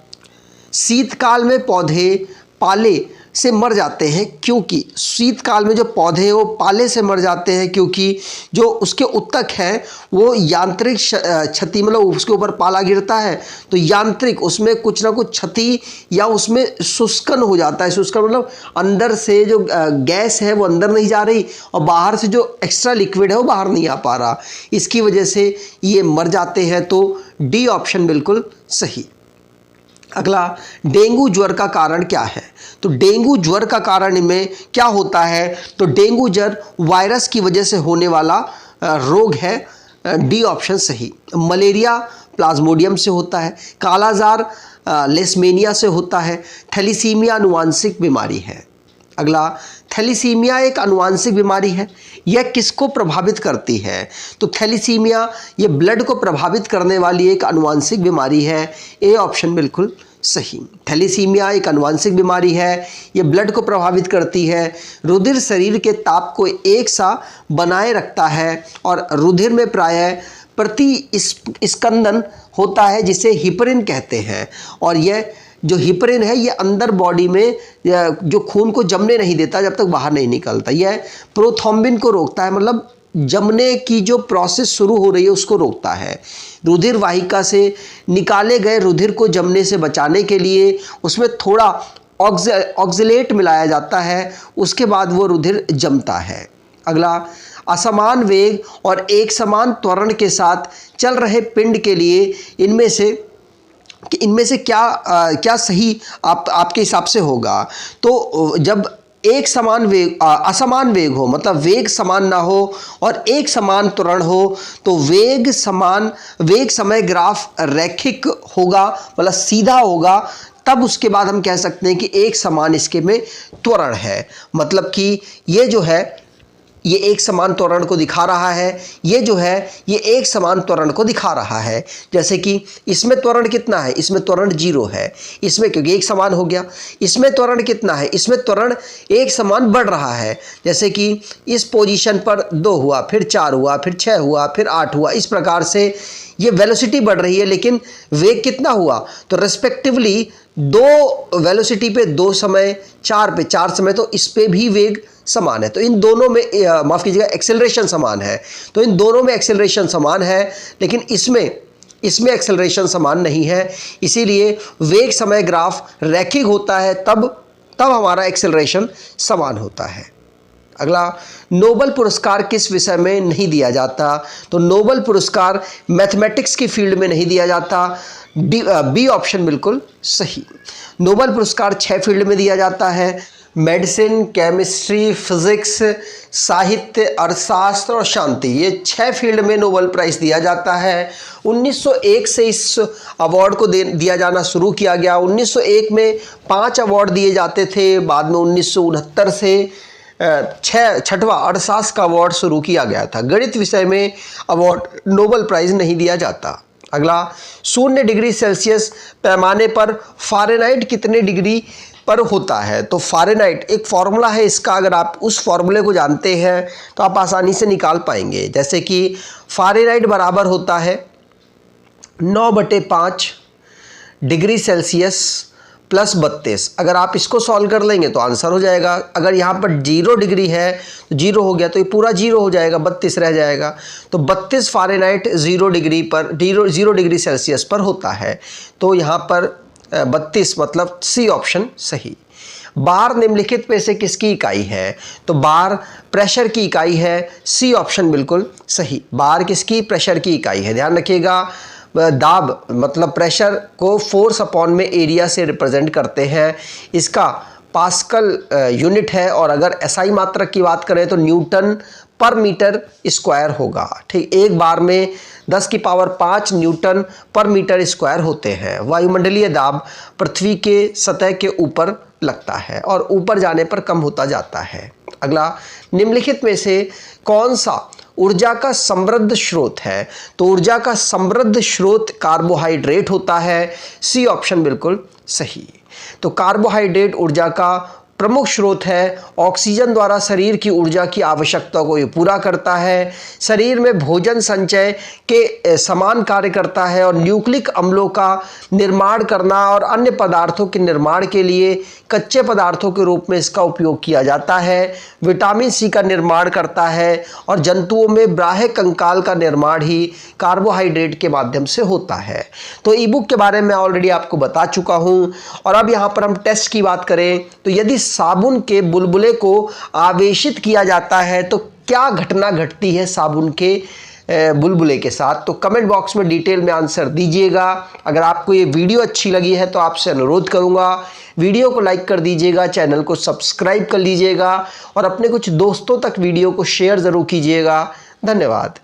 शीतकाल में पौधे पाले से मर जाते हैं क्योंकि, शीतकाल में जो पौधे हैं वो पाले से मर जाते हैं क्योंकि जो उसके उत्तक है वो यांत्रिक क्षति, मतलब उसके ऊपर पाला गिरता है तो यांत्रिक उसमें कुछ ना कुछ क्षति या उसमें शुष्कन हो जाता है। शुष्कन मतलब अंदर से जो गैस है वो अंदर नहीं जा रही और बाहर से जो एक्स्ट्रा लिक्विड है वो बाहर नहीं आ पा रहा, इसकी वजह से ये मर जाते हैं। तो डी ऑप्शन बिल्कुल सही। अगला, डेंगू ज्वर का कारण क्या है? तो डेंगू ज्वर का कारण में क्या होता है? तो डेंगू ज्वर वायरस की वजह से होने वाला रोग है, डी ऑप्शन सही। मलेरिया प्लाज्मोडियम से होता है। कालाजार लेशमेनिया से होता है। थैलीसीमिया आनुवांशिक बीमारी है। अगला, थैलीसीमिया एक आनुवांशिक बीमारी है, यह किसको प्रभावित करती है? तो थैलीसीमिया ये ब्लड को प्रभावित करने वाली एक आनुवांशिक बीमारी है, ए ऑप्शन बिल्कुल सही। थैलीसीमिया एक आनुवांशिक बीमारी है, ये ब्लड को प्रभावित करती है। रुधिर शरीर के ताप को एक सा बनाए रखता है और रुधिर में प्रायः प्रति स्कंदन होता है जिसे हिपरिन कहते हैं, और यह जो हिपरिन है ये अंदर बॉडी में जो खून को जमने नहीं देता जब तक बाहर नहीं निकलता। यह प्रोथ्रोम्बिन को रोकता है, मतलब जमने की जो प्रोसेस शुरू हो रही है उसको रोकता है। रुधिर वाहिका से निकाले गए रुधिर को जमने से बचाने के लिए उसमें थोड़ा ऑक्जेलेट मिलाया जाता है, उसके बाद वो रुधिर जमता है। अगला, असमान वेग और एक समान त्वरण के साथ चल रहे पिंड के लिए इनमें से क्या सही आपके हिसाब से होगा? तो जब एक समान वेग असमान वेग हो, मतलब वेग समान ना हो और एक समान त्वरण हो, तो वेग समय ग्राफ रैखिक होगा, मतलब सीधा होगा, तब उसके बाद हम कह सकते हैं कि एक समान इसके में त्वरण है। मतलब कि ये जो है ये एक समान त्वरण को दिखा रहा है, ये जो है ये एक समान त्वरण को दिखा रहा है। जैसे कि इसमें त्वरण कितना है? इसमें त्वरण 0 है, इसमें क्योंकि एक समान हो गया। इसमें त्वरण कितना है? इसमें त्वरण एक समान बढ़ रहा है। जैसे कि इस पोजीशन पर 2 हुआ, फिर 4 हुआ, फिर 6 हुआ, फिर 8 हुआ, इस प्रकार से ये वेलोसिटी बढ़ रही है, लेकिन वेग कितना हुआ? तो रेस्पेक्टिवली 2 वेलोसिटी पे 2 समय, 4 पे 4 समय, तो इस पे भी वेग समान है। तो इन दोनों में माफ़ कीजिएगा एक्सेलरेशन समान है, तो इन दोनों में एक्सेलरेशन समान है, लेकिन इसमें एक्सेलरेशन समान नहीं है, इसीलिए वेग समय ग्राफ रैखिक होता है, तब हमारा एक्सेलरेशन समान होता है। अगला, नोबेल पुरस्कार किस विषय में नहीं दिया जाता? तो नोबेल पुरस्कार मैथमेटिक्स की फील्ड में नहीं दिया जाता, बी ऑप्शन बिल्कुल सही। नोबेल पुरस्कार 6 फील्ड में दिया जाता है: मेडिसिन, केमिस्ट्री, फिजिक्स, साहित्य, अर्थशास्त्र और शांति। ये 6 फील्ड में नोबेल प्राइज़ दिया जाता है। 1901 से इस अवार्ड को दिया जाना शुरू किया गया। 1901 में 5 अवार्ड दिए जाते थे, बाद में 1969 से छठवां अर्थशास्त्र का अवार्ड शुरू किया गया था। गणित विषय में अवार्ड नोबेल प्राइज़ नहीं दिया जाता। अगला, 0 डिग्री सेल्सियस पैमाने पर फ़ारेनहाइट कितने डिग्री पर होता है? तो फ़ारेनहाइट एक फॉर्मूला है इसका, अगर आप उस फॉर्मूले को जानते हैं तो आप आसानी से निकाल पाएंगे। जैसे कि फ़ारेनहाइट बराबर होता है 9/5 डिग्री सेल्सियस प्लस 32। अगर आप इसको सॉल्व कर लेंगे तो आंसर हो जाएगा। अगर यहाँ पर 0 डिग्री है तो 0 हो गया, तो ये पूरा 0 हो जाएगा, 32 रह जाएगा। तो 32 फ़ारेनहाइट 0 डिग्री पर 0 डिग्री सेल्सियस पर होता है। तो यहाँ पर 32 मतलब सी ऑप्शन सही। बार निम्नलिखित में से किसकी इकाई है? तो बार प्रेशर की इकाई है, सी ऑप्शन बिल्कुल सही। बार किसकी? प्रेशर की इकाई है। ध्यान रखिएगा, दाब मतलब प्रेशर को फोर्स अपॉन में एरिया से रिप्रेजेंट करते हैं। इसका पास्कल यूनिट है, और अगर एसआई मात्रक की बात करें तो न्यूटन पर मीटर स्क्वायर होगा। ठीक, एक बार में 10 की पावर 5 न्यूटन पर मीटर स्क्वायर होते हैं। वायुमंडलीय दाब पृथ्वी के सतह के ऊपर लगता है और ऊपर जाने पर कम होता जाता है। अगला, निम्नलिखित में से कौन सा ऊर्जा का समृद्ध स्रोत है? तो ऊर्जा का समृद्ध स्रोत कार्बोहाइड्रेट होता है, सी ऑप्शन बिल्कुल सही। तो कार्बोहाइड्रेट ऊर्जा का प्रमुख स्रोत है। ऑक्सीजन द्वारा शरीर की ऊर्जा की आवश्यकता को ये पूरा करता है। शरीर में भोजन संचय के समान कार्य करता है, और न्यूक्लिक अम्लों का निर्माण करना और अन्य पदार्थों के निर्माण के लिए कच्चे पदार्थों के रूप में इसका उपयोग किया जाता है। विटामिन सी का निर्माण करता है, और जंतुओं में बाह्य कंकाल का निर्माण ही कार्बोहाइड्रेट के माध्यम से होता है। तो ई बुक के बारे में ऑलरेडी आपको बता चुका हूँ। और अब यहाँ पर हम टेस्ट की बात करें तो यदि साबुन के बुलबुले को आवेशित किया जाता है तो क्या घटना घटती है साबुन के बुलबुले के साथ? तो कमेंट बॉक्स में डिटेल में आंसर दीजिएगा। अगर आपको ये वीडियो अच्छी लगी है तो आपसे अनुरोध करूंगा, वीडियो को लाइक कर दीजिएगा, चैनल को सब्सक्राइब कर लीजिएगा, और अपने कुछ दोस्तों तक वीडियो को शेयर ज़रूर कीजिएगा। धन्यवाद।